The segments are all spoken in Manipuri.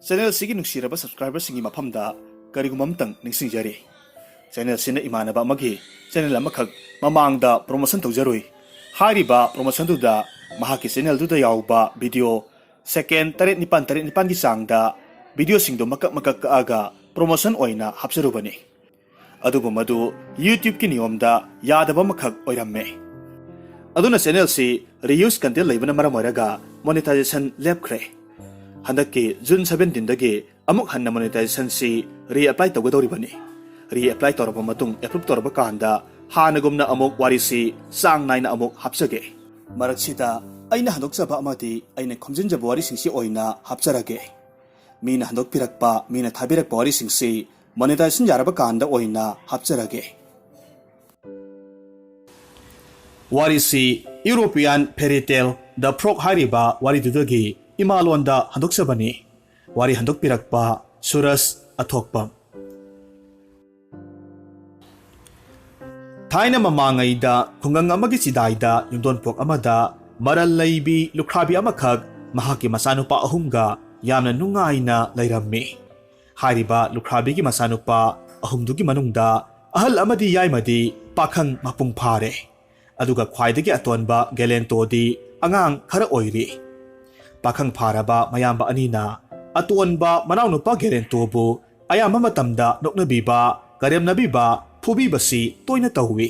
Channel sigi nungsiraba subscriber singi mafamda karigumamtang ningsingjari. Channel sina imanaba amagi channel amakak mamangda promotion tawjarui. Hariba promotion duda mahaki channel duda yauba video second tarit nipan gi sangda video singdo makak kaaga promotion oina hapsarubani. Adubu madu YouTube ki niyomda yadaba makak oiramme. Aduna channel si reuse content laibana maram oiraga monetization lepkre. Handaki June 17 dagi amuk hanna monetization si re-apply tawgadoribani. Re-apply toraba matung approve toraba kanda hanagumna amuk warisi sang naina amuk hapsage. Maraksita aina handoksaba amati aina khomjinjaba warisingsi oina hapsarage. Mina handok pirakpa mina thabirakpa warisingsi monetization yaraba kanda oina hapsarage. Warisi European Fairy Tale The Frog hariba waridudagi Imalonda handoksabani wari handok pirakpa Suras Athokpam. Thaina mamangaida khungang amagi sidaida yungdonpok amada maral laibi lukhrabi amakhak mahaki masanupa ahumga yamna nungaina lairammi. Hariba lukhrabi gi masanupa ahumdugi manungda ahal amadi yaimadi pakhang mapung phare. Aduga khwaidagi atonba Gelento di angang khara oiri. Pakhang pharaba mayamba anina atonba manawnupa Gelento bu ayama matamda noknabiba karemnabiba phubibasi toina tawwi.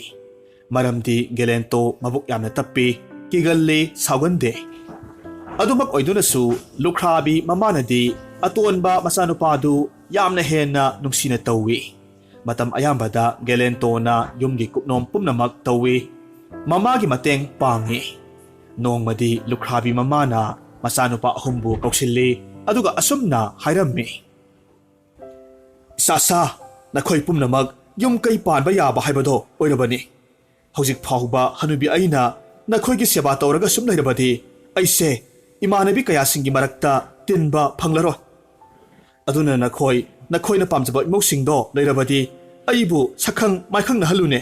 Maramdi Gelento mabuk yamna tappi kigalli sawgande. Adumak oidunasu lukhrabi mamanadi atonba masanupadu yamna henna nungsina tawwi. Matam ayambada Gelento na yumgi kupnom pumnamak tawwi. Mamagi mateng pangi. Nongmadi lukhrabi mamana masanupa ahumbu kauksilli aduga asumna hairammi. Sasa nakhoi pumnamag yum kai panba yaba haibado oirabani. Hojik phauba hanubi aina nakhoi gi seba tawraga sumnairabadi aise imanabi kayasingi marakta tinba phanglaro. Aduna nakhoi na pamjaba imosingdo leirabadi aibu sakhang maikhang na halune.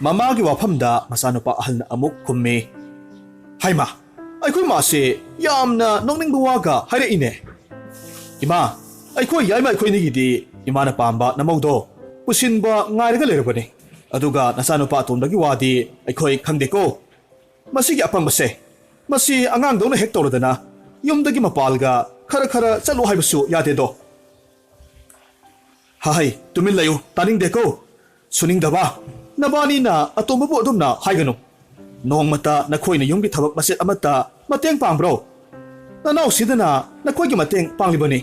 Mamagi wafamda masanupa ahal na amuk kummi. Haima, aikoi masi yamna nongning buwaga haira ine. Ima, aikoi yaima aikoi nigidi ima na pamba na maudo. Pusinba ngairaga lerabani. Aduga nasanupa atondagi wadi aikoi kangdeko. Masigi apang base. Masi angang daw na hektor dana. Yumdagi mapalga kara chalo haibasu yate do. Hai, tumin layo taning deko. Suning daba. Nabani na atomba po adum na haigano. Noong mata nakhoi na yung gitabak masit amata mateng pang bro. Nanaw sida na nakhoi gi mateng panglibani.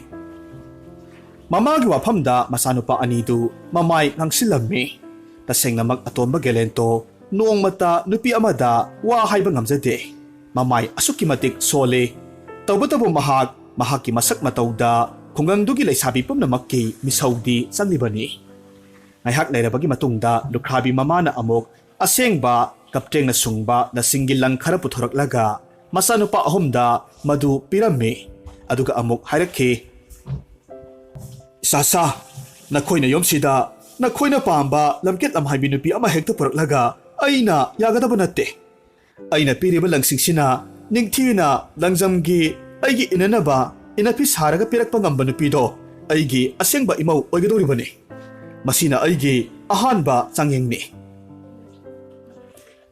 Mamagi wapamda masanupa anidu mamay ng silami. Taseng na mag atomba Gelento noong mata nupi amada wa haiba ngamzade. Mamay asuki matik sole. Tawbatabo mahaki masak matawda kung ang dugi lay sabi pam na makki misawdi sanglibani. Ngayhak nairabagi matungda lukhrabi mamana amok aseng ba kapteng na sungba na singgilang karaputhorak laga masanupa ahumda madu pirami aduga amok hairake. Sasa nakhoi na yomsida nakhoi na pamba lamket amhay binupi ama hekta purak laga ay na yagadaba natte. Ay na piriba lang singsina ningtina langzamgi ay gi inanaba inapis haraga pirak pangamba nupido ay gi aseng ba imaw oigadori ba ni. Masina aigi ahanba sangyengni.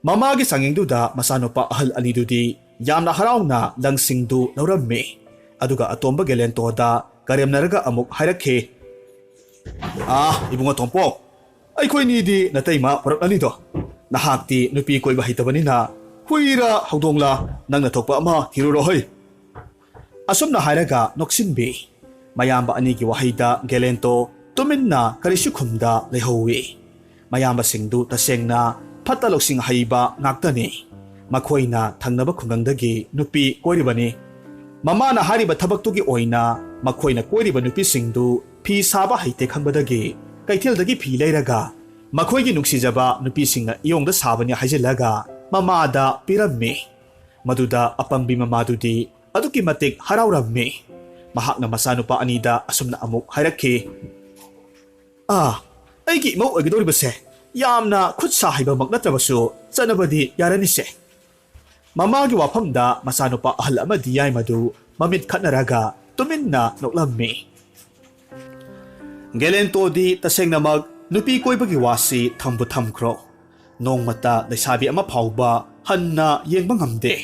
Mamagi sangyengduda masanupa ahal anidudi yamna haraw na langsingdu naurammi. Aduga atomba Gelento da karemnaraga amuk hairake. Ibunga tompo. Ay ko'y nidi natayma parak anido. Nahakti nupi ko'y bahitabanin na huira haudongla nang natokpa ama hirurohoy. Asum na hairaga noksinbi. Mayamba anigi wahida Gelento tumin na karisukumda lehowi. Mayamba singdu taseng na patalok sing haiba ngaktani. Makoy na tangnaba kungangdagi nupi koiribani. Mama na hariba tabaktugi oina makoy na koiriba nupi singdu pi saba haite kangbadagi. Kaitildagi pi leiraga. Makoy gi nuksijaba nupi sing na iyongda sabanya haizilaga. Mamada pirammi. Maduda apangbi mamadudi aduki matik harawrammi. Mahak na masanupa anida asum na amuk hairaki. Aigi mo agidori base. Yamna khutsa haiba magnatrabasu sanabadi yaranise. Mamagi wapamda masanupa ahal amadi yay madu mamit khatnaraga tuminna noklammi. Gelentodi tasengnamak nupi koibagi wasi thambu thamkro. Nongmata laisabi ama phauba hanna yengba ngamde.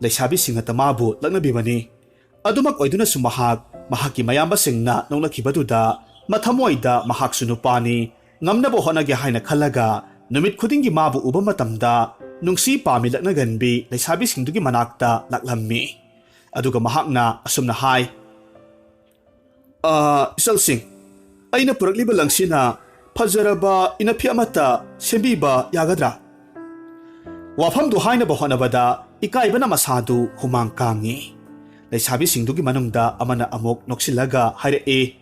Laisabi singa tamabu laknabibani. Adumak oiduna sumahak mahaki mayamba singna nonglakibaduda mathamoida mahak sunupani ngamnabo honage haina khalaga numit khudingi mabu uba matamda nungsi pami laknaganbi laisabi singdugi manakta laklammi. Aduga mahakna asumna hai. Isal sing, aina purakliba langsina Fajaraba inapi amata sembiba yagadra. Wafamdu hainaba honabada ikaibana masadu humang kangi. Laisabi singdugi manungda amana amok noksilaga haire.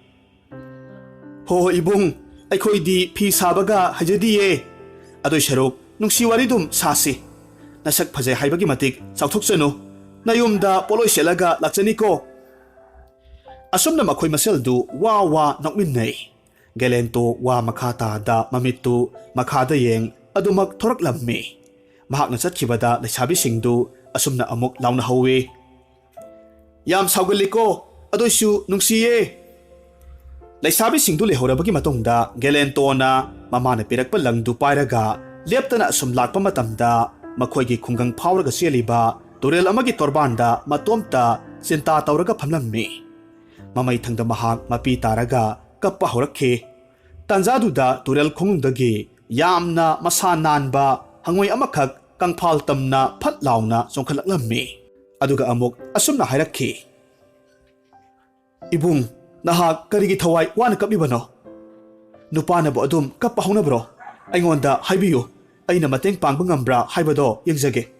Ho ibung, aikoidi pi sabaga hajadiye. Adoy sharok nung siwaridum sasi. Nasak pajay haibagi matik sautuksano. Nayumda poloy selaga laksaniko. Asumna makoy maseldu wawa nokminnay. Gelento wa makata da mamitu makada yeng adumak thorak lammi. Mahak na satkibada laisabi singdu asumna amok launa hawe. Yam saugaliko adoysu nungsiye. Laisabi singdu lehorabagi matungda gelento na mamana pirakpa langdu pairaga leptana asum lakpa matamda makoygi khungang phawraga seliba turel amagi torbanda matomta sinta tawraga phamlammi. Mamay thangda mahak mapi taraga kappa horakhe. Tanzaduda turel khongungdagi yamna masa nanba hangoi amakak kangphal tamna phat launa songkhalaklammi. Aduga amok asumna hairakhi. Ibung, nahak karigi thawai wana kapibano? Nupana bo adum kappa hongnabro? Aingonda haibiyu, aina mateng pangba ngambra haibado yengjage.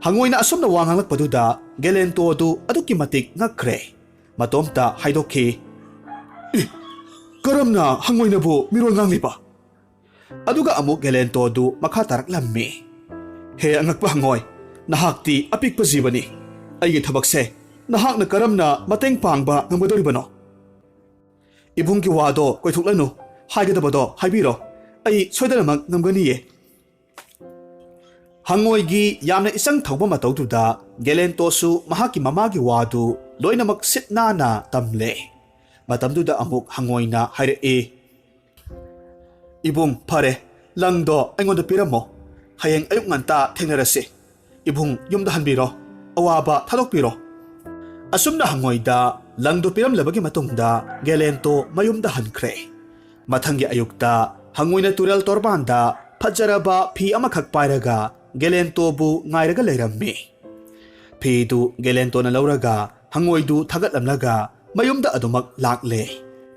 Hangoi na asumna wanganglakpaduda gelento adu aduki matik ngakre. Matomta haidokhi. Karamna hangoynabu mirol ngangliba. Aduga amuk gelento du makatarak lammi. He angakpa hangoy, nahakti apikpa jibani. Aygi thabakse, nahak na karamna mateng pangba ngamadoribano. Ibungki wado koithuklanu, haigadabado haibiro, ay soidanamak ngamganiye. Hangoygi yamna isang thawba matawduda gelento su mahaki mamagi wadu loinamak sitnana tamle. Matamduda amuk hangoy na haire. Ibung pare, langdo aingonda piramo. Hayeng ayuk nganta thengnarasi. Ibung yumda hanbiro, awaba thadokpiro. Asumna hangoy da langdo piram labagi matungda gelento mayumda hankre. Mathangi ayukta hangoy na tural torbanda Fajaraba pi amakak pairaga gelento bu ngairaga layrammi. Pi du gelento na lauraga hangoy du thagatlamlaga mayumda adumak lakle.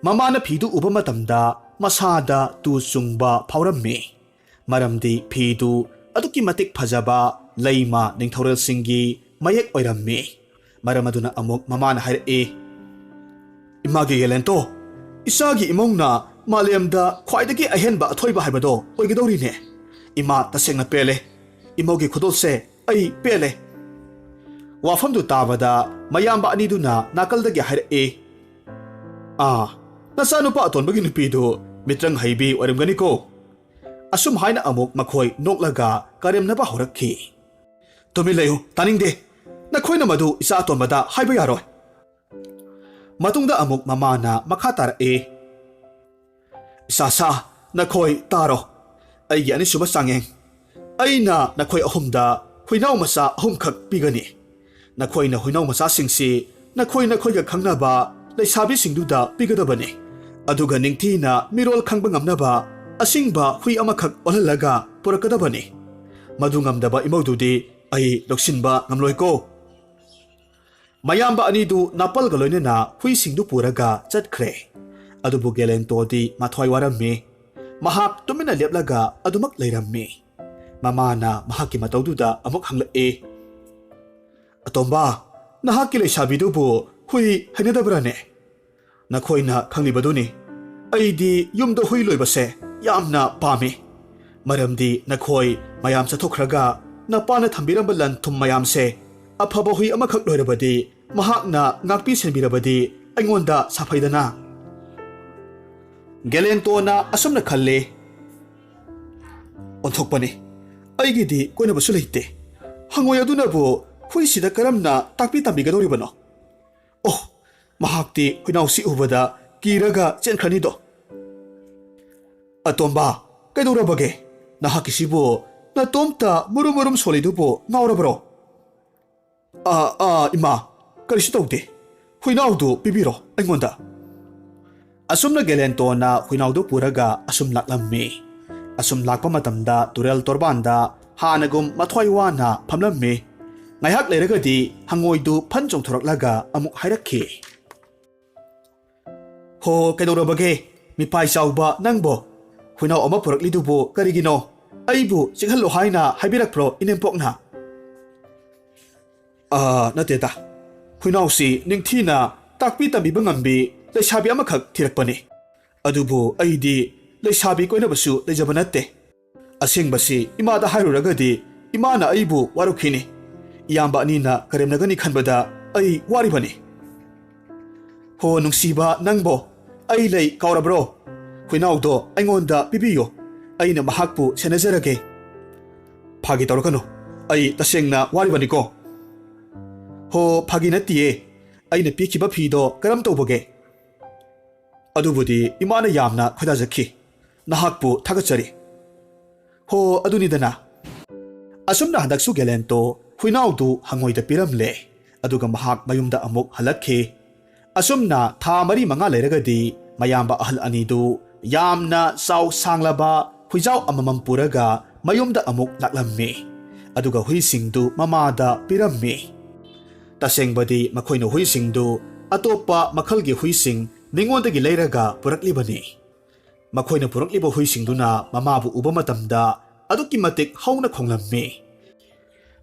Mamana pidu uba matamda masada tu sungba phaurammi. Maramdi pidu aduki matik phajaba layma ningthorel singi mayek oirammi. Maramaduna amok mamana haire. Imagi gelento, isagi imongna malemda khwaidagi ahenba athoiba haibado oigidorine. Ima tasengna pele. Imogi khudolse ai pele. Wafamdu tabada mayamba aniduna nakaldagi haire. Nasanupa atonbagi nupido mitrang haibi oiramganiko. Asum haina amok makoy noklaga karimnaba horakhi. Tumilayo taningde. Nakhoy na madu isa atonbada haiba yaroy. Matungda amok mamana makhatar Isasa nakhoy taro. Ay yani suba sangeng. Ay na nakhoy ahumda huinaw masa ahumkak pigani. Nakhoy na huinaw masa singsi nakhoy ga khangnaba laisabi singduda pigadabani. Aduga ningthi na mirol khangba ngamnaba asingba hui amakak olalaga purakadabani. Madu ngamdaba imawdudi ay loksinba ngamloy ko. Mayamba anidu napal galoy na hui singdu puraga chatkre. Adubu gelento di mathoy warammi. Mahak tumina leplaga adumak layrammi. Mamana mahaki matawduda amok hanglae. Atomba, nahaki laisabidu bu hui hainadabrane. Nakhoy na khanglibaduni. Aydi yumda hui loibase yamna pami. Maramdi nakhoy mayam sathokraga napana thambiramba lanthum mayamse afaba hui amakak loirabadi mahakna ngakpi senbirabadi aingonda safaidana. Gelento na asumna khalle. Onthokpani. Aigidi koinabasu leite. Hangoy adunabu hui sida karamna takpi tambigadoribano. Oh, ꯃꯍꯥꯛꯇꯤ ꯍꯨꯏꯅꯥꯎꯁꯤ ꯎꯕꯗ ꯀꯤꯔꯒ ꯆꯦꯟꯈ꯭ꯔꯅꯤꯗꯣ꯫ ꯑꯇꯣꯝꯕ, ꯀꯩꯗꯧꯔꯕꯒꯦ? ꯅꯍꯥꯛꯀꯤꯁꯤꯕꯨ ꯅꯇꯣꯝꯇ ꯃꯨꯔꯨꯝ ꯃꯨꯔꯨꯝ ꯁꯣꯜꯂꯤꯗꯨꯕꯨ ꯉꯥꯎꯔꯕ꯭ꯔꯣ? ꯏꯃꯥ, ꯀꯔꯤꯁꯨ ꯇꯧꯗꯦ꯫ ꯍꯨꯏꯅꯥꯎꯗꯨ ꯄꯤꯕꯤꯔꯣ ꯑꯩꯉꯣꯟꯗ꯫ ꯑꯁꯨꯝꯅ ꯒꯦꯂꯦꯟꯇꯣꯅ ꯍꯨꯏꯅꯥꯎꯗꯨ ꯄꯨꯔꯒ ꯑꯁꯨꯝ ꯂꯥꯛꯂꯝꯃꯤ꯫ ꯑꯁꯨꯝ ꯂꯥꯛꯄ ꯃꯇꯝꯗ ꯇꯨꯔꯦꯜ ꯇꯣꯔꯕꯥꯟꯗ ꯍꯥꯟꯅꯒꯨꯝ ꯃꯊ꯭ꯋꯥꯏ ꯋꯥꯅ ꯐꯝꯂꯝꯃꯤ꯫ ꯉꯥꯏꯍꯥꯛ ꯂꯩꯔꯒꯗꯤ ꯍꯪꯉꯣꯏꯗꯨ ꯐꯟ ꯆꯣꯡꯊꯣꯔꯛꯂꯒ ꯑꯃꯨꯛ ꯍꯥꯏꯔꯛꯈꯤ꯫ ꯍꯣ, ꯀꯩꯗꯧꯔꯕꯒꯦ ꯃꯤꯄꯥꯏ ꯆꯥꯎꯕ ꯅꯪꯕꯣ? ꯍꯨꯏꯅꯥꯎ ꯑꯃ ꯄꯨꯔꯛꯂꯤꯗꯨꯕꯨ ꯀꯔꯤꯒꯤꯅꯣ? ꯑꯩꯕꯨ ꯆꯤꯛꯍꯜꯂꯣ ꯍꯥꯏꯅ ꯍꯥꯏꯕꯤꯔꯛꯄ꯭ꯔꯣ ꯏꯅꯦꯝꯄꯣꯛꯅ? ꯅꯠꯇꯦꯗ, ꯍꯨꯏꯅꯥꯎꯁꯤ ꯅꯤꯡꯊꯤꯅ ꯇꯥꯛꯄꯤ ꯇꯝꯕꯤꯕ ꯉꯝꯕꯤ ꯂꯩꯁꯥꯕꯤ ꯑꯃꯈꯛ ꯊꯤꯔꯛꯄꯅꯤ꯫ ꯑꯗꯨꯕꯨ ꯑꯩꯗꯤ ꯂꯩꯁꯥꯕꯤ ꯀꯣꯏꯅꯕꯁꯨ ꯂꯩꯖꯕ ꯅꯠꯇꯦ꯫ ꯑꯁꯦꯡꯕꯁꯤ ꯏꯃꯥꯗ ꯍꯥꯏꯔꯨꯔꯒꯗꯤ ꯏꯃꯥꯅ ꯑꯩꯕꯨ ꯋꯥꯔꯛꯈꯤꯅꯤ꯫ ꯏꯌꯥꯝꯕ ꯑꯅꯤꯅ ꯀꯔꯦꯝꯅꯒꯅꯤ ꯈꯟꯕꯗ ꯑꯩ ꯋꯥꯔꯤꯕꯅꯤ꯫ ꯍꯣ ꯅꯨꯡꯁꯤꯕ ꯅꯪꯕꯣ, ꯑꯩ ꯂꯩ ꯀꯥꯎꯔꯕ꯭ꯔꯣ? ꯍꯨꯏꯅꯥꯎꯗꯣ ꯑꯩꯉꯣꯟꯗ ꯄꯤꯕꯤꯌꯣ, ꯑꯩꯅ ꯃꯍꯥꯛꯄꯨ ꯁꯦꯟꯅꯖꯔꯒꯦ꯫ ꯐꯥꯒꯤ ꯇꯧꯔꯛꯀꯅꯨ, ꯑꯩ ꯇꯁꯦꯡꯅ ꯋꯥꯔꯤꯕꯅꯤꯀꯣ꯫ ꯍꯣ, ꯐꯥꯒꯤ ꯅꯠꯇꯤꯌꯦ, ꯑꯩꯅ ꯄꯤꯈꯤꯕ ꯐꯤꯗꯣ ꯀꯔꯝ ꯇꯧꯕꯒꯦ? ꯑꯗꯨꯕꯨꯗꯤ ꯏꯃꯥꯅ ꯌꯥꯝꯅ ꯈꯣꯏꯗꯥꯖꯈꯤ, ꯅꯍꯥꯛꯄꯨ ꯊꯥꯒꯠꯆꯔꯤ꯫ ꯍꯣ, ꯑꯗꯨꯅꯤꯗꯅ꯫ ꯑꯁꯨꯝꯅ ꯍꯟꯗꯛꯁꯨ ꯒꯦꯂꯦꯟꯇꯣ ꯍꯨꯏꯅꯥꯎꯗꯨ ꯍꯪꯉꯣꯏꯗ ꯄꯤꯔꯝꯂꯦ, ꯑꯗꯨꯒ ꯃꯍꯥꯛ ꯃꯌꯨꯝꯗ ꯑꯃꯨꯛ ꯍꯜꯂꯛꯈꯤ꯫ ꯑꯁꯨꯝꯅ ꯊꯥ 4-5 ꯂꯩꯔꯒꯗꯤ ꯃꯌꯥꯝꯕ ꯑꯍꯜ ꯑꯅꯤꯗꯨ ꯌꯥꯝꯅ ꯆꯥꯎ ꯁꯥꯡꯂꯕ ꯍꯨꯏꯖꯥꯎ ꯑꯃꯃꯝ ꯄꯨꯔꯒ ꯃꯌꯨꯝꯗ ꯑꯃꯨꯛ ꯂꯥꯛꯂꯝꯃꯤ, ꯑꯗꯨꯒ ꯍꯨꯏꯁꯤꯡꯗꯨ ꯃꯃꯥꯗ ꯄꯤꯔꯝꯃꯤ꯫ ꯇꯁꯦꯡꯕꯗꯤ ꯃꯈꯣꯏꯅ ꯍꯨꯏꯁꯤꯡꯗꯨ ꯑꯇꯣꯞꯄ ꯃꯈꯜꯒꯤ ꯍꯨꯏꯁꯤꯡ ꯃꯤꯉꯣꯟꯗꯒꯤ ꯂꯩꯔꯒ ꯄꯨꯔꯛꯂꯤꯕꯅꯤ꯫ ꯃꯈꯣꯏꯅ ꯄꯨꯔꯛꯂꯤꯕ ꯍꯨꯏꯁꯤꯡꯗꯨꯅ ꯃꯃꯥꯕꯨ ꯎꯕ ꯃꯇꯝꯗ ꯑꯗꯨꯛꯀꯤ ꯃꯇꯤꯛ ꯍꯧꯅ ꯈꯣꯡꯂꯝꯃꯤ꯫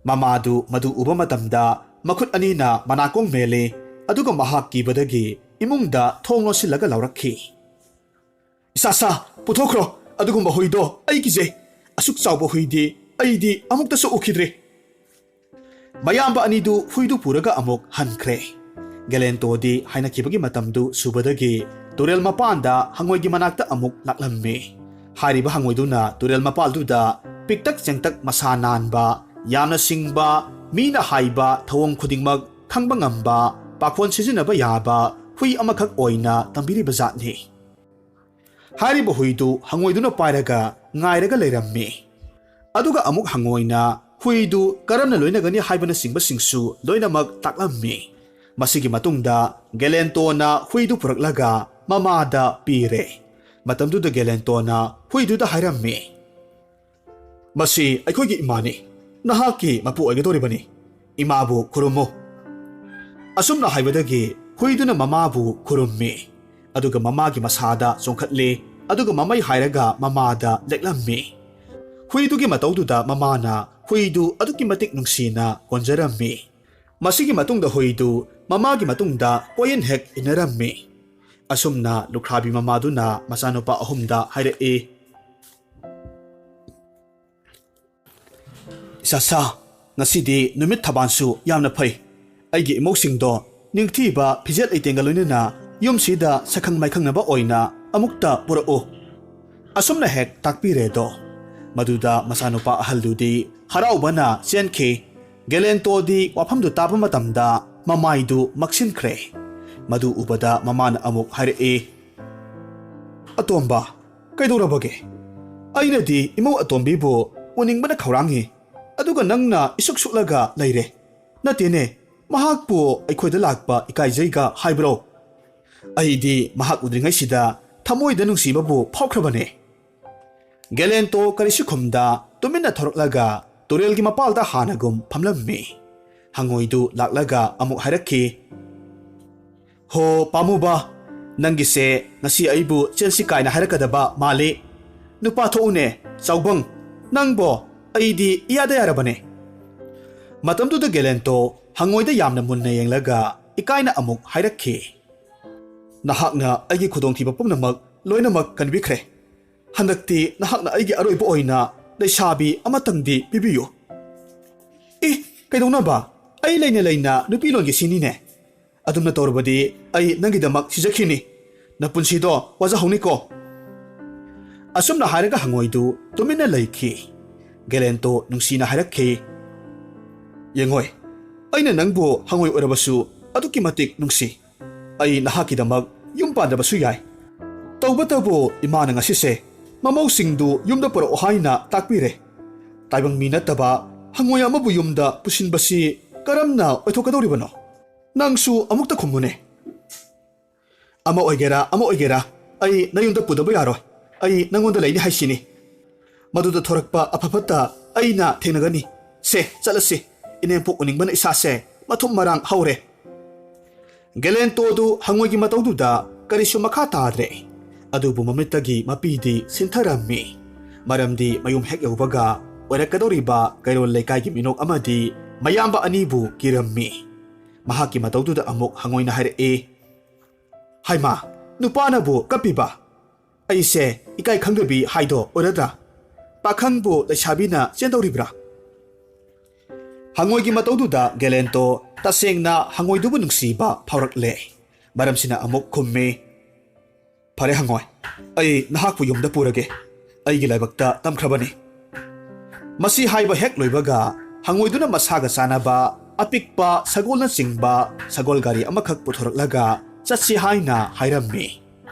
ꯃꯃꯥꯗꯨ ꯃꯗꯨ ꯎꯕ ꯃꯇꯝꯗ ꯃꯈꯨꯠ ꯑꯅꯤꯅ ꯃꯅꯥꯀꯣꯡ ꯃꯦꯜꯂꯤ, ꯑꯗꯨꯒ ꯃꯍꯥꯛ ꯀꯤꯕꯗꯒꯤ ꯏꯃꯨꯡꯗ ꯊꯣꯡ ꯂꯣꯟꯁꯤꯜꯂꯒ ꯂꯥꯎꯔꯛꯈꯤ꯫ ꯏꯁꯥ, ꯄꯨꯊꯣꯛꯈ꯭ꯔꯣ ꯑꯗꯨꯒꯨꯝꯕ ꯍꯨꯏꯗꯣ, ꯑꯩ ꯀꯤꯖꯩ꯫ ꯑꯁꯨꯛ ꯆꯥꯎꯕ ꯍꯨꯏꯗꯤ ꯑꯩꯗꯤ ꯑꯃꯨꯛꯇꯁꯨ ꯎꯈꯤꯗ꯭ꯔꯤ꯫ ꯃꯌꯥꯝꯕ ꯑꯅꯤꯗꯨ ꯍꯨꯏꯗꯨ ꯄꯨꯔꯒ ꯑꯃꯨꯛ ꯍꯟꯈ꯭ꯔꯦ꯫ ꯒꯦꯂꯦꯟꯇꯣꯗꯤ ꯍꯥꯏꯅꯈꯤꯕꯒꯤ ꯃꯇꯝꯗꯨ ꯁꯨꯕꯗꯒꯤ ꯇꯨꯔꯦꯜ ꯃꯄꯥꯟꯗ ꯍꯪꯉꯣꯏꯒꯤ ꯃꯅꯥꯛꯇ ꯑꯃꯨꯛ ꯂꯥꯛꯂꯝꯃꯤ꯫ ꯍꯥꯏꯔꯤꯕ ꯍꯪꯉꯣꯏꯗꯨꯅ ꯇꯨꯔꯦꯜ ꯃꯄꯥꯜꯗꯨꯗ ꯄꯤꯛꯇꯛ ꯆꯦꯡꯇꯛ ꯃꯁꯥ ꯅꯥꯟꯕ, ꯌꯥꯝꯅ ꯁꯤꯡꯕ, ꯃꯤꯅ ꯍꯥꯏꯕ ꯊꯧꯑꯣꯡ ꯈꯨꯗꯤꯡꯃꯛ ꯈꯪꯕ ꯉꯝꯕ, ꯄꯥꯈꯣꯟ ꯁꯤꯖꯤꯟꯅꯕ ꯌꯥꯕ ꯍꯨꯏ ꯑꯃꯈꯛ ꯑꯣꯏꯅ ꯇꯝꯕꯤꯔꯤꯕ ꯖꯥꯠꯅꯤ꯫ ꯍꯥꯏꯔꯤꯕ ꯍꯨꯏꯗꯨ ꯍꯪꯉꯣꯏꯗꯨꯅ ꯄꯥꯏꯔꯒ ꯉꯥꯏꯔꯒ ꯂꯩꯔꯝꯃꯤ, ꯑꯗꯨꯒ ꯑꯃꯨꯛ ꯍꯪꯉꯣꯏꯅ ꯍꯨꯏꯗꯨ ꯀꯔꯝꯅ ꯂꯣꯏꯅꯒꯅꯤ ꯍꯥꯏꯕꯅꯆꯤꯡꯕꯁꯤꯡꯁꯨ ꯂꯣꯏꯅꯃꯛ ꯇꯥꯛꯂꯝꯃꯤ꯫ ꯃꯁꯤꯒꯤ ꯃꯇꯨꯡꯗ ꯒꯦꯂꯦꯟꯇꯣꯅ ꯍꯨꯏꯗꯨ ꯄꯨꯔꯛꯂꯒ ꯃꯃꯥꯗ ꯄꯤꯔꯦ꯫ ꯃꯇꯝꯗꯨꯗ ꯒꯦꯂꯦꯟꯇꯣꯅ ꯍꯨꯏꯗꯨꯗ ꯍꯥꯏꯔꯝꯃꯤ, ꯃꯁꯤ ꯑꯩꯈꯣꯏꯒꯤ ꯏꯃꯥꯅꯤ, ꯅꯍꯥꯛꯀꯤ ꯃꯄꯨ ꯑꯣꯏꯒꯗꯧꯔꯤꯕꯅꯤ, ꯏꯃꯥꯕꯨ ꯈꯨꯔꯨꯝꯃꯨ꯫ ꯑꯁꯨꯝꯅ ꯍꯥꯏꯕꯗꯒꯤ ꯍꯨꯏꯗꯨꯅ ꯃꯃꯥꯕꯨ ꯈꯨꯔꯨꯝꯃꯤ, ꯑꯗꯨꯒ ꯃꯃꯥꯒꯤ ꯃꯁꯥꯗ ꯆꯣꯡꯈꯠꯂꯤ, ꯑꯗꯨꯒ ꯃꯃꯩ ꯍꯥꯏꯔꯒ ꯃꯃꯥꯗ ꯂꯦꯛꯂꯝꯃꯤ꯫ ꯍꯨꯏꯗꯨꯒꯤ ꯃꯇꯧꯗꯨꯗ ꯃꯃꯥꯅ ꯍꯨꯏꯗꯨ ꯑꯗꯨꯛꯀꯤ ꯃꯇꯤꯛ ꯅꯨꯡꯁꯤꯅ ꯀꯣꯟꯖꯔꯝꯃꯤ꯫ ꯃꯁꯤꯒꯤ ꯃꯇꯨꯡꯗ ꯍꯨꯏꯗꯨ ꯃꯃꯥꯒꯤ ꯃꯇꯨꯡꯗ ꯀꯣꯏꯏꯟ ꯍꯦꯛ ꯏꯟꯅꯔꯝꯃꯤ꯫ ꯑꯁꯨꯝꯅ ꯂꯨꯈ꯭ꯔꯥꯕꯤ ꯃꯃꯥꯗꯨꯅ ꯃꯆꯥꯅꯨꯄꯥ 3ꯗ ꯍꯥꯏꯔꯛꯏ, ꯏꯆꯥ, ꯉꯁꯤꯗꯤ ꯅꯨꯃꯤꯠ ꯊꯕꯥꯟꯁꯨ ꯌꯥꯝꯅ ꯐꯩ꯫ ꯑꯩꯒꯤ ꯏꯃꯧꯁꯤꯡꯗꯣ ꯅꯤꯡꯊꯤꯕ ꯐꯤꯖꯦꯠ ꯂꯩꯇꯦꯡꯒ ꯂꯣꯏꯅꯅ ꯌꯨꯝꯁꯤꯗ ꯁꯛꯈꯪ ꯃꯥꯏꯈꯪꯅꯕ ꯑꯣꯏꯅ ꯑꯃꯨꯛꯇ ꯄꯨꯔꯛꯎ꯫ ꯑꯁꯨꯝꯅ ꯍꯦꯛ ꯇꯥꯛꯄꯤꯔꯦꯗꯣ꯫ ꯃꯗꯨꯗ ꯃꯆꯥꯅꯨꯄꯥ ꯑꯍꯜꯗꯨꯗꯤ ꯍꯔꯥꯎꯕꯅ ꯆꯦꯟꯈꯤ꯫ ꯒꯦꯂꯦꯟꯇꯣꯗꯤ ꯋꯥꯐꯝꯗꯨ ꯇꯥꯕ ꯃꯇꯝꯗ ꯃꯃꯥꯏꯗꯨ ꯃꯛꯁꯤꯟꯈ꯭ꯔꯦ꯫ ꯃꯗꯨ ꯎꯕꯗ ꯃꯃꯥꯅ ꯑꯃꯨꯛ ꯍꯥꯏꯔꯛꯏ, ꯑꯇꯣꯝꯕ, ꯀꯩꯗꯧꯔꯕꯒꯦ? ꯑꯩꯅꯗꯤ ꯏꯃꯧ ꯑꯇꯣꯝꯕꯤꯕꯨ ꯎꯅꯤꯡꯕꯅ ꯈꯧꯔꯥꯡꯉꯤ, ꯑꯗꯨꯒ ꯅꯪꯅ ꯏꯁꯨꯛ ꯁꯨꯛꯂꯒ ꯂꯩꯔꯦ꯫ ꯅꯠꯇꯦꯅꯦ, ꯃꯍꯥꯛꯄꯨ ꯑꯩꯈꯣꯏꯗ ꯂꯥꯛꯄ ꯏꯀꯥꯏꯖꯩꯒ ꯍꯥꯏꯕ꯭ꯔꯣ? ꯑꯩꯗꯤ ꯃꯍꯥꯛ ꯎꯗ꯭ꯔꯤꯉꯩꯁꯤꯗ ꯊꯃꯣꯏꯗ ꯅꯨꯡꯁꯤꯕꯕꯨ ꯐꯥꯎꯈ꯭ꯔꯕꯅꯦ꯫ ꯒꯦꯂꯦꯟꯇꯣ ꯀꯔꯤꯁꯨ ꯈꯨꯝꯗ ꯇꯨꯃꯤꯟꯅ ꯊꯣꯔꯛꯂꯒ ꯇꯨꯔꯦꯜꯒꯤ ꯃꯄꯥꯜꯗ ꯍꯥꯟꯅꯒꯨꯝ ꯐꯝꯂꯝꯃꯤ꯫ ꯍꯪꯉꯣꯏꯗꯨ ꯂꯥꯛꯂꯒ ꯑꯃꯨꯛ ꯍꯥꯏꯔꯛꯈꯤ, ꯍꯣ ꯄꯥꯃꯨꯕ, ꯅꯪꯒꯤꯁꯦ ꯉꯁꯤ ꯑꯩꯕꯨ ꯆꯦꯟꯁꯤ ꯀꯥꯏꯅ ꯍꯥꯏꯔꯛꯀꯗꯕ ꯃꯥꯜꯂꯤ꯫ ꯅꯨꯄꯥ ꯊꯣꯛꯎꯅꯦ ꯆꯥꯎꯕꯪ, ꯅꯪꯕꯣ ꯑꯩꯗꯤ ꯏꯌꯥꯗ ꯌꯥꯔꯕꯅꯦ꯫ ꯃꯇꯝꯗꯨꯗ ꯒꯦꯂꯦꯟꯇꯣ ꯍꯪꯉꯣꯏꯗ ꯌꯥꯝꯅ ꯃꯨꯟꯅ ꯌꯦꯡꯂꯒ ꯏꯀꯥꯏꯅ ꯑꯃꯨꯛ ꯍꯥꯏꯔꯛꯈꯤ, ꯅꯍꯥꯛꯅ ꯑꯩꯒꯤ ꯈꯨꯗꯣꯡꯊꯤꯕ ꯄꯨꯝꯅꯃꯛ ꯂꯣꯏꯅꯃꯛ ꯀꯟꯕꯤꯈ꯭ꯔꯦ꯫ ꯍꯟꯗꯛꯇꯤ ꯅꯍꯥꯛꯅ ꯑꯩꯒꯤ ꯑꯔꯣꯏꯕ ꯑꯣꯏꯅ ꯂꯩꯁꯥꯕꯤ ꯑꯃꯇꯪꯗꯤ ꯄꯤꯕꯤꯌꯨ꯫ ꯀꯩꯗꯧꯅꯕ? ꯑꯩ ꯂꯩꯅ ꯂꯩꯅ ꯅꯨꯄꯤꯂꯣꯟꯒꯤ ꯁꯤꯅꯤꯅꯦ꯫ ꯑꯗꯨꯝꯅ ꯇꯧꯔꯕꯗꯤ ꯑꯩ ꯅꯪꯒꯤꯗꯃꯛ ꯁꯤꯖꯈꯤꯅꯤ, ꯅꯄꯨꯟꯁꯤꯗꯣ ꯋꯥꯖꯍꯧꯅꯤꯀꯣ꯫ ꯑꯁꯨꯝꯅ ꯍꯥꯏꯔꯒ ꯍꯪꯉꯣꯏꯗꯨ ꯇꯨꯃꯤꯟꯅ ꯂꯩꯈꯤ꯫ ꯒꯦꯂꯦꯟꯇꯣ ꯅꯨꯡꯁꯤꯅ ꯍꯥꯏꯔꯛꯈꯤ, ꯌꯦꯡꯉꯣꯏ, ꯑꯩꯅ ꯅꯪꯕꯨ ꯍꯪꯉꯣꯏ ꯑꯣꯏꯔꯕꯁꯨ ꯑꯗꯨꯛꯀꯤ ꯃꯇꯤꯛ ꯅꯨꯡꯁꯤ꯫ ꯑꯩ ꯅꯍꯥꯛꯀꯤꯗꯃꯛ ꯌꯨꯝ ꯄꯥꯟꯗꯕꯁꯨ ꯌꯥꯏ ꯇꯧꯕꯇꯕꯨ ꯏꯃꯥꯅ ꯉꯁꯤꯁꯦ ꯃꯃꯧꯁꯤꯡꯗꯨ ꯌꯨꯝꯗ ꯄꯨꯔꯛꯑꯣ ꯍꯥꯏꯅ ꯇꯥꯛꯄꯤꯔꯦ ꯇꯥꯏꯕꯪ ꯃꯤ ꯅꯠꯇꯕ ꯍꯪꯉꯣꯏ ꯑꯃꯕꯨ ꯌꯨꯝꯗ ꯄꯨꯁꯤꯟꯕꯁꯤ ꯀꯔꯝꯅ ꯑꯣꯏꯊꯣꯛꯀꯗꯧꯔꯤꯕꯅꯣ ꯅꯪꯁꯨ ꯑꯃꯨꯛꯇ ꯈꯨꯝꯃꯨꯅꯦ ꯑꯃ ꯑꯣꯏꯒꯦꯔꯥ ꯑꯩ ꯅꯌꯨꯝꯗ ꯄꯨꯗꯕ ꯌꯥꯔꯣꯏ ꯑꯩ ꯅꯪꯉꯣꯟꯗ ꯂꯩꯅꯤ ꯍꯥꯏꯁꯤꯅꯤ ꯃꯗꯨꯗ ꯊꯣꯔꯛꯄ ꯑꯐ-ꯐꯠꯇ ꯑꯩꯅ ꯊꯦꯡꯅꯒꯅꯤ ꯁꯦ ꯆꯠꯂꯁꯤ ꯏꯅꯦꯝꯄꯣꯛ ꯎꯅꯤꯡꯕꯅ ꯏꯁꯥꯁꯦ ꯃꯊꯨꯝ ꯃꯔꯥꯡ ꯍꯧꯔꯦ ꯒꯦꯂꯦꯟꯇꯣꯗꯨ ꯍꯪꯉꯣꯏꯒꯤ ꯃꯇꯧꯗꯨꯗ ꯀꯔꯤꯁꯨ ꯃꯈꯥ ꯇꯥꯗ꯭ꯔꯦ ꯑꯗꯨꯕꯨ ꯃꯃꯤꯠꯇꯒꯤ ꯃꯄꯤꯗꯤ ꯁꯤꯟꯊꯔꯝꯃꯤ ꯃꯔꯝꯗꯤ ꯃꯌꯨꯝ ꯍꯦꯛ ꯌꯧꯕꯒ ꯑꯣꯏꯔꯛꯀꯗꯧꯔꯤꯕ ꯀꯩꯔꯣꯜ ꯂꯩꯀꯥꯏꯒꯤ ꯃꯤꯅꯣꯛ ꯑꯃꯗꯤ ꯃꯌꯥꯝꯕ ꯑꯅꯤꯕꯨ ꯀꯤꯔꯝꯃꯤ ꯃꯍꯥꯛꯀꯤ ꯃꯇꯧꯗꯨꯗ ꯑꯃꯨꯛ ꯍꯪꯉꯣꯏꯅ ꯍꯥꯏꯔꯛꯏ ꯍꯥꯏꯃ ꯅꯨꯄꯥꯅꯕꯨ ꯀꯞꯄꯤꯕ ꯑꯩꯁꯦ ꯏꯀꯥꯏ ꯈꯪꯗꯕꯤ ꯍꯥꯏꯗꯣ ꯑꯣꯏꯔꯗ꯭ꯔꯥ ꯄꯥꯈꯪꯕꯨ ꯂꯩꯁꯥꯕꯤꯅ ꯆꯦꯟꯗꯧꯔꯤꯕ꯭ꯔꯥ ꯍꯪꯉꯣꯏꯒꯤ ꯃꯇꯧꯗꯨꯗ ꯒꯦꯂꯦꯟꯇꯣ ꯇꯁꯦꯡꯅ ꯍꯪꯉꯣꯏꯗꯨꯕꯨ ꯅꯨꯡꯁꯤꯕ ꯐꯥꯎꯔꯛꯂꯦ ꯃꯔꯝꯁꯤꯅ ꯑꯃꯨꯛ ꯈꯨꯝꯃꯤ ꯐꯔꯦ ꯍꯪꯉꯣꯏ ꯑꯩ ꯅꯍꯥꯛꯄꯨ ꯌꯨꯝꯗ ꯄꯨꯔꯒꯦ ꯑꯩꯒꯤ ꯂꯥꯏꯕꯛꯇ ꯇꯝꯈ꯭ꯔꯕꯅꯤ ꯃꯁꯤ ꯍꯥꯏꯕ ꯍꯦꯛ ꯂꯣꯏꯕꯒ ꯍꯪꯉꯣꯏꯗꯨꯅ ꯃꯁꯥꯒ ꯆꯥꯅꯕ ꯑꯄꯤꯛꯄ ꯁꯒꯣꯜꯅꯆꯤꯡꯕ ꯁꯒꯣꯜ ꯒꯥꯔꯤ ꯑꯃꯈꯛ ꯄꯨꯊꯣꯔꯛꯂꯒ ꯆꯠꯁꯤ ꯍꯥꯏꯅ ꯍꯥꯏꯔꯝꯃꯤ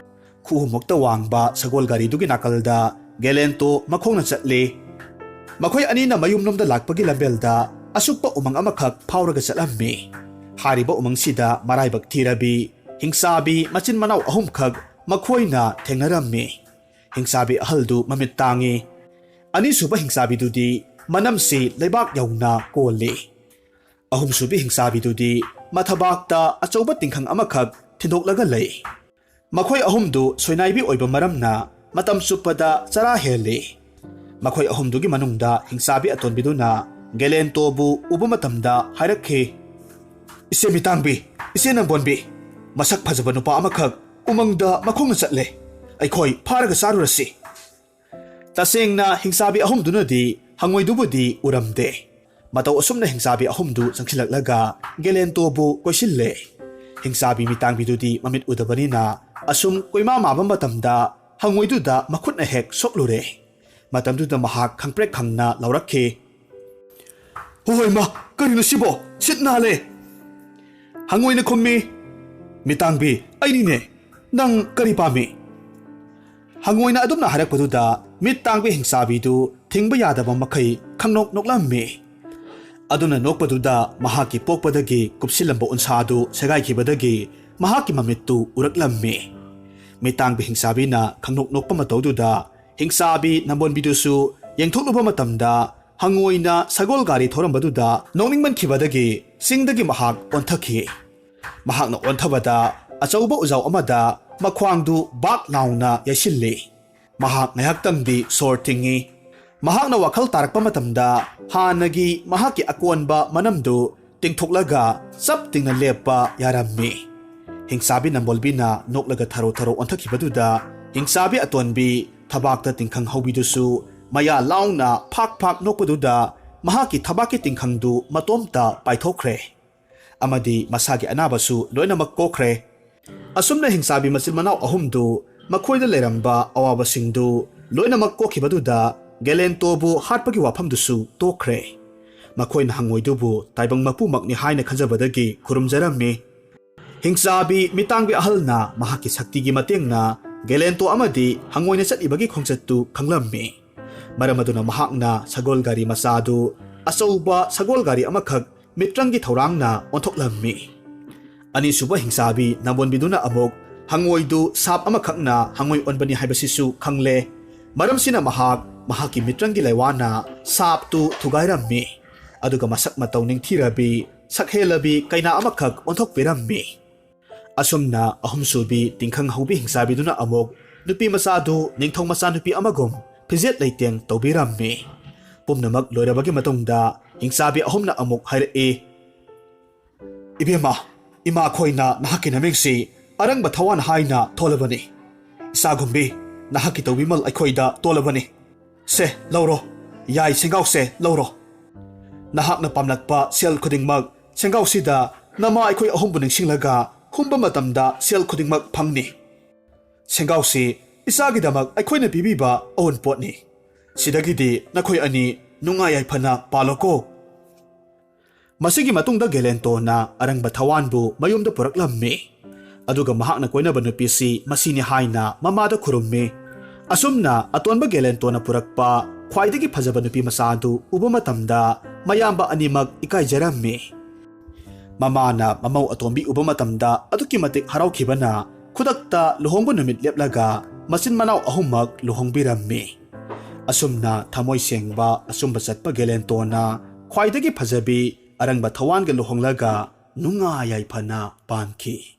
ꯈꯨꯍꯨꯝꯃꯨꯛꯇ ꯋꯥꯡꯕ ꯁꯒꯣꯜ ꯒꯥꯔꯤꯗꯨꯒꯤ ꯅꯥꯀꯜꯗ ꯒꯦꯂꯦꯟꯇꯣ ꯃꯈꯣꯡꯅ ꯆꯠꯂꯤ ꯃꯈꯣꯏ ꯑꯅꯤꯅ ꯃꯌꯨꯝꯂꯣꯝꯗ ꯂꯥꯛꯄꯒꯤ ꯂꯝꯕꯦꯜꯗ ꯑꯁꯨꯛꯄ ꯎꯃꯪ ꯑꯃꯈꯛ ꯐꯥꯎꯔꯒ ꯆꯠꯂꯝꯃꯤ ꯍꯥꯏꯔꯤꯕ ꯎꯃꯪꯁꯤꯗ ꯃꯔꯥꯏꯕꯛ ꯊꯤꯔꯕꯤ ꯍꯤꯡꯆꯥꯕꯤ ꯃꯆꯤꯟ ꯃꯅꯥꯎ ꯑꯍꯨꯝꯈꯛ ꯃꯈꯣꯏꯅ ꯊꯦꯡꯅꯔꯝꯃꯤ ꯍꯤꯡꯆꯥꯕꯤ ꯑꯍꯜꯗꯨ ꯃꯃꯤꯠ ꯇꯥꯡꯉꯤ ꯑꯅꯤꯁꯨꯕ ꯍꯤꯡꯆꯥꯕꯤꯗꯨꯗꯤ ꯃꯅꯝꯁꯤ ꯂꯩꯕꯥꯛ ꯌꯧꯅ ꯀꯣꯜꯂꯤ ꯑꯍꯨꯝꯁꯨꯕꯤ ꯍꯤꯡꯆꯥꯕꯤꯗꯨꯗꯤ ꯃꯊꯕꯥꯛꯇ ꯑꯆꯧꯕ ꯇꯤꯡꯈꯪ ꯑꯃꯈꯛ ꯊꯤꯟꯗꯣꯛꯂꯒ ꯂꯩ ꯃꯈꯣꯏ ꯑꯍꯨꯝꯗꯨ ꯁꯣꯏꯅꯥꯏꯕꯤ ꯑꯣꯏꯕ ꯃꯔꯝꯅ ꯃꯇꯝ ꯆꯨꯞꯄꯗ ꯆꯔꯥ ꯍꯦꯜꯂꯤ ꯃꯈꯣꯏ ꯑꯍꯨꯝꯗꯨꯒꯤ ꯃꯅꯨꯡꯗ ꯍꯤꯡꯆꯥꯕꯤ ꯑꯇꯣꯟꯕꯤꯗꯨꯅ ꯒꯦꯂꯦꯟꯇꯣꯕꯨ ꯎꯕ ꯃꯇꯝꯗ ꯍꯥꯏꯔꯛꯈꯤ ꯏꯆꯦ ꯃꯤꯇꯥꯡꯕꯤ ꯏꯆꯦ ꯅꯝꯕꯣꯟꯕꯤ ꯃꯁꯛ ꯐꯖꯕ ꯅꯨꯄꯥ ꯑꯃꯈꯛ ꯎꯃꯪꯗ ꯃꯈꯣꯡꯅ ꯆꯠꯂꯦ ꯑꯩꯈꯣꯏ ꯐꯥꯔꯒ ꯆꯥꯔꯨꯔꯁꯤ ꯇꯁꯦꯡꯅ ꯍꯤꯡꯆꯥꯕꯤ ꯑꯍꯨꯝꯗꯨꯅꯗꯤ ꯍꯪꯉꯣꯏꯗꯨꯕꯨꯗꯤ ꯎꯔꯝꯗꯦ ꯃꯇꯧ ꯑꯁꯨꯝꯅ ꯍꯤꯡꯆꯥꯕꯤ ꯑꯍꯨꯝꯗꯨ ꯆꯪꯁꯤꯜꯂꯛꯂꯒ ꯒꯦꯂꯦꯟꯇꯣꯕꯨ ꯀꯣꯏꯁꯤꯜꯂꯦ ꯍꯤꯡꯆꯥꯕꯤ ꯃꯤꯇꯥꯡꯕꯤꯗꯨꯗꯤ ꯃꯃꯤꯠ ꯎꯗꯕꯅꯤꯅ ꯑꯁꯨꯝ ꯀꯣꯏꯃꯥ ꯃꯥꯕ ꯃꯇꯝꯗ ꯍꯪꯉꯣꯏꯗꯨꯗ ꯃꯈꯨꯠꯅ ꯍꯦꯛ ꯁꯣꯛꯂꯨꯔꯦ ꯃꯇꯝꯗꯨꯗ ꯃꯍꯥꯛ ꯈꯪꯄ꯭ꯔꯦꯛ ꯈꯪꯅ ꯂꯥꯎꯔꯛꯈꯤ ꯍꯣꯏ ꯃꯥ ꯀꯔꯤꯅꯣ ꯁꯤꯕꯣ ꯁꯤꯠ ꯅꯥꯜꯂꯦ ꯍꯪꯉꯣꯏꯅ ꯈꯨꯝꯃꯤ ꯃꯤꯇꯥꯡꯕꯤ ꯑꯩꯅꯤꯅꯦ ꯅꯪ ꯀꯔꯤ ꯄꯥꯝꯃꯤ ꯍꯪꯉꯣꯏꯅ ꯑꯗꯨꯝꯅ ꯍꯥꯏꯔꯛꯄꯗꯨꯗ ꯃꯤꯠ ꯇꯥꯡꯕ ꯍꯤꯡꯆꯥꯕꯤꯗꯨ ꯊꯤꯡꯕ ꯌꯥꯗꯕ ꯃꯈꯩ ꯈꯪꯅꯣꯛ ꯅꯣꯛꯂꯝꯃꯤ ꯑꯗꯨꯅ ꯅꯣꯛꯄꯗꯨꯗ ꯃꯍꯥꯛꯀꯤ ꯄꯣꯛꯄꯗꯒꯤ ꯀꯨꯞꯁꯤꯜꯂꯝꯕ ꯎꯟꯁꯥꯗꯨ ꯁꯦꯒꯥꯏꯈꯤꯕꯗꯒꯤ ꯃꯍꯥꯛꯀꯤ ꯃꯃꯤꯠꯇꯨ ꯎꯔꯛꯂꯝꯃꯤ ꯃꯤꯇꯥꯡꯕꯤ ꯍꯤꯡꯆꯥꯕꯤꯅ ꯈꯪꯅꯣꯛ ꯅꯣꯛꯄ ꯃꯇꯧꯗꯨꯗ ꯍꯤꯡꯆꯥꯕꯤ ꯅꯝꯕꯣꯟꯕꯤꯗꯨꯁꯨ ꯌꯦꯡꯊꯣꯛꯂꯨꯕ ꯃꯇꯝꯗ ꯍꯪꯉꯣꯏꯅ ꯁꯒꯣꯜ ꯒꯥꯔꯤ ꯊꯧꯔꯝꯕꯗꯨꯗ ꯅꯣꯛꯅꯤꯡꯃꯟꯈꯤꯕꯗꯒꯤ ꯆꯤꯡꯗꯒꯤ ꯃꯍꯥꯛ ꯑꯣꯟꯊꯈꯤ ꯃꯍꯥꯛꯅ ꯑꯣꯟꯊꯕꯗ ꯑꯆꯧꯕ ꯎꯖꯥꯎ ꯑꯃꯗ ꯃꯈ꯭ꯋꯥꯡꯗꯨ ꯕꯥꯛ ꯂꯥꯎꯅ ꯌꯩꯁꯤꯜꯂꯤ ꯃꯍꯥꯛ ꯉꯥꯏꯍꯥꯛꯇꯪꯗꯤ ꯁꯣꯔ ꯊꯤꯡꯉꯤ ꯃꯍꯥꯛꯅ ꯋꯥꯈꯜ ꯇꯥꯔꯛꯄ ꯃꯇꯝꯗ ꯍꯥꯟꯅꯒꯤ ꯃꯍꯥꯛꯀꯤ ꯑꯀꯣꯟꯕ ꯃꯅꯝꯗꯨ ꯇꯤꯡꯊꯣꯛꯂꯒ ꯆꯞ ꯇꯤꯡꯅ ꯂꯦꯞꯄ ꯌꯥꯔꯝꯃꯤ ꯍꯤꯡꯆꯥꯕꯤ ꯅꯝꯕꯣꯜꯕꯤꯅ ꯅꯣꯛꯂꯒ ꯊꯔꯣ ꯊꯔꯣ ꯑꯣꯟꯊꯈꯤꯕꯗꯨꯗ ꯍꯤꯡꯆꯥꯕꯤ ꯑꯇꯣꯟꯕꯤ ꯊꯕꯥꯛꯇ ꯇꯤꯡꯈꯪ ꯍꯧꯕꯤꯗꯨꯁꯨ ꯃꯌꯥ ꯂꯥꯎꯅ ꯐꯥꯛ ꯐꯥꯛ ꯅꯣꯛꯄꯗꯨꯗ ꯃꯍꯥꯛꯀꯤ ꯊꯕꯥꯛꯀꯤ ꯇꯤꯡꯈꯪꯗꯨ ꯃꯇꯣꯝꯇ ꯄꯥꯏꯊꯣꯛꯈ꯭ꯔꯦ ꯑꯃꯗꯤ ꯃꯁꯥꯒꯤ ꯑꯅꯥꯕꯁꯨ ꯂꯣꯏꯅꯃꯛ ꯀꯣꯛꯈ꯭ꯔꯦ ꯑꯁꯨꯝꯅ ꯍꯤꯡꯆꯥꯕꯤ ꯃꯆꯤꯟ ꯃꯅꯥꯎ ꯑꯍꯨꯝꯗꯨ ꯃꯈꯣꯏꯗ ꯂꯩꯔꯝꯕ ꯑꯋꯥꯕꯁꯤꯡꯗꯨ ꯂꯣꯏꯅꯃꯛ ꯀꯣꯛꯈꯤꯕꯗꯨꯗ ꯒꯦꯂꯦꯟꯇꯣꯕꯨ ꯍꯥꯠꯄꯒꯤ ꯋꯥꯐꯝꯗꯨꯁꯨ ꯇꯣꯛꯈ꯭ꯔꯦ ꯃꯈꯣꯏꯅ ꯍꯪꯉꯣꯏꯗꯨꯕꯨ ꯇꯥꯏꯕꯪ ꯃꯄꯨꯃꯛꯅꯤ ꯍꯥꯏꯅ ꯈꯟꯖꯕꯗꯒꯤ ꯈꯨꯔꯨꯝꯖꯔꯝꯃꯤ ꯍꯤꯡꯆꯥꯕꯤ ꯃꯤꯇꯥꯡꯕꯤ ꯑꯍꯜꯅ ꯃꯍꯥꯛꯀꯤ ꯁꯛꯇꯤꯒꯤ ꯃꯇꯦꯡꯅ ꯒꯦꯂꯦꯟꯇꯣ ꯑꯃꯗꯤ ꯍꯪꯉꯣꯏꯅ ꯆꯠꯂꯤꯕꯒꯤ ꯈꯣꯡꯆꯠꯇꯨ ꯈꯪꯂꯝꯃꯤ ꯃꯔꯝ ꯑꯗꯨꯅ ꯃꯍꯥꯛꯅ ꯁꯒꯣꯜ ꯒꯥꯔꯤ ꯃꯆꯥꯗꯨ ꯑꯆꯧꯕ ꯁꯒꯣꯜ ꯒꯥꯔꯤ ꯑꯃꯈꯛ ꯃꯤꯇ꯭ꯔꯪꯒꯤ ꯊꯧꯔꯥꯡꯅ ꯑꯣꯟꯊꯣꯛꯂꯝꯃꯤ ꯑꯅꯤꯁꯨꯕ ꯍꯤꯡꯆꯥꯕꯤ ꯅꯝꯕꯣꯟꯕꯤꯗꯨꯅ ꯑꯃꯨꯛ ꯍꯪꯉꯣꯏꯗꯨ ꯁꯥꯞ ꯑꯃꯈꯛꯅ ꯍꯪꯉꯣꯏ ꯑꯣꯟꯕꯅꯤ ꯍꯥꯏꯕꯁꯤꯁꯨ ꯈꯪꯂꯦ ꯃꯔꯝꯁꯤꯅ ꯃꯍꯥꯛꯀꯤ ꯃꯤꯇ꯭ꯔꯪꯒꯤ ꯂꯩꯋꯥꯅ ꯁꯥꯞꯇꯨ ꯊꯨꯒꯥꯏꯔꯝꯃꯤ ꯑꯗꯨꯒ ꯃꯁꯛ ꯃꯇꯧ ꯅꯤꯡꯊꯤꯔꯕꯤ ꯁꯛꯍꯦꯜꯂꯕꯤ ꯀꯩꯅꯥ ꯑꯃꯈꯛ ꯑꯣꯟꯊꯣꯛꯄꯤꯔꯝꯃꯤ ꯑꯁꯨꯝꯅ ꯑꯍꯨꯝꯁꯨꯕꯤ ꯇꯤꯡꯈꯪ ꯍꯧꯕꯤ ꯍꯤꯡꯆꯥꯕꯤꯗꯨꯅ ꯑꯃꯨꯛ ꯅꯨꯄꯤ ꯃꯆꯥꯗꯨ ꯅꯤꯡꯊꯧ ꯃꯆꯥꯅꯨꯄꯤ ꯑꯃꯒꯨꯝ ꯐꯤꯖꯦꯠ ꯂꯩꯇꯦꯡ ꯇꯧꯕꯤꯔꯝꯃꯤ ꯄꯨꯝꯅꯃꯛ ꯂꯣꯏꯔꯕꯒꯤ ꯃꯇꯨꯡꯗ ꯍꯤꯡꯆꯥꯕꯤ ꯑꯍꯨꯝꯅ ꯑꯃꯨꯛ ꯍꯥꯏꯔꯛꯏ ꯏꯕꯦꯝꯃ ꯏꯃꯥꯈꯣꯏꯅ ꯅꯍꯥꯛꯀꯤ ꯅꯃꯤꯡꯁꯤ ꯑꯔꯪꯕ ꯊꯋꯥꯟ ꯍꯥꯏꯅ ꯊꯣꯜꯂꯕꯅꯤ ꯏꯆꯥꯒꯨꯝꯕꯤ ꯅꯍꯥꯛꯀꯤ ꯇꯧꯕꯤꯃꯜ ꯑꯩꯈꯣꯏꯗ ꯇꯣꯜꯂꯕꯅꯤ ꯁꯦ ꯂꯧꯔꯣ ꯌꯥꯏ ꯁꯦꯡꯒꯥꯎꯁꯦ ꯂꯧꯔꯣ ꯅꯍꯥꯛꯅ ꯄꯥꯝꯂꯛꯄ ꯁꯦꯜ ꯈꯨꯗꯤꯡꯃꯛ ꯁꯦꯡꯒꯥꯎꯁꯤꯗ ꯅꯃꯥ ꯑꯩꯈꯣꯏ ꯑꯍꯨꯝꯕꯨ ꯅꯤꯡꯁꯤꯡꯂꯒ ꯍꯨꯝꯕ ꯃꯇꯝꯗ ꯁꯦꯜ ꯈꯨꯗꯤꯡꯃꯛ ꯐꯪꯅꯤ ꯁꯦꯡꯒꯥꯎꯁꯤ ꯏꯆꯥꯒꯤꯗꯃꯛ ꯑꯩꯈꯣꯏꯅ ꯄꯤꯕꯤꯕ ꯑꯋꯨꯟꯄꯣꯠꯅꯤ ꯁꯤꯗꯒꯤꯗꯤ ꯅꯈꯣꯏ ꯑꯅꯤ ꯅꯨꯡꯉꯥꯏ ꯌꯥꯏꯐꯅ ꯄꯥꯜꯂꯣꯀꯣ ꯃꯁꯤꯒꯤ ꯃꯇꯨꯡꯗ ꯒꯦꯂꯦꯟꯇꯣꯅ ꯑꯔꯪꯕ ꯊꯋꯥꯟꯕꯨ ꯃꯌꯨꯝꯗ ꯄꯨꯔꯛꯂꯝꯃꯤ ꯑꯗꯨꯒ ꯃꯍꯥꯛꯅ ꯀꯣꯏꯅꯕ ꯅꯨꯄꯤꯁꯤ ꯃꯁꯤꯅꯤ ꯍꯥꯏꯅ ꯃꯃꯥꯗ ꯈꯨꯔꯨꯝꯃꯤ꯫ ꯑꯁꯨꯝꯅ ꯑꯇꯣꯟꯕ ꯒꯦꯂꯦꯟꯇꯣꯅ ꯄꯨꯔꯛꯄ ꯈ꯭ꯋꯥꯏꯗꯒꯤ ꯐꯖꯕ ꯅꯨꯄꯤ ꯃꯆꯥ ꯑꯗꯨ ꯎꯕ ꯃꯇꯝꯗ ꯃꯌꯥꯝꯕ ꯑꯅꯤꯃꯛ ꯏꯀꯥꯏꯖꯔꯝꯃꯤ꯫ ꯃꯃꯥꯅ ꯃꯃꯧ ꯑꯇꯣꯝꯕꯤ ꯎꯕ ꯃꯇꯝꯗ ꯑꯗꯨꯛꯀꯤ ꯃꯇꯤꯛ ꯍꯔꯥꯎꯈꯤꯕꯅ ꯈꯨꯗꯛꯇ ꯂꯨꯍꯣꯡꯕ ꯅꯨꯃꯤꯠ ꯂꯦꯞꯂꯒ ꯃꯆꯤꯟ ꯃꯅꯥꯎ ꯑꯍꯨꯝꯃꯛ ꯂꯨꯍꯣꯡꯕꯤꯔꯝꯃꯤ꯫ ꯑꯁꯨꯝꯅ ꯊꯃꯣꯏ ꯁꯦꯡꯕ ꯑꯆꯨꯝꯕ ꯆꯠꯄ ꯒꯦꯂꯦꯟꯇꯣꯅ ꯈ꯭ꯋꯥꯏꯗꯒꯤ ꯐꯖꯕꯤ ꯑꯔꯪꯕ ꯊꯋꯥꯟꯒ ꯂꯨꯍꯣꯡꯂꯒ ꯅꯨꯡꯉꯥꯏ ꯌꯥꯏꯐꯅ ꯄꯥꯟꯈꯤ꯫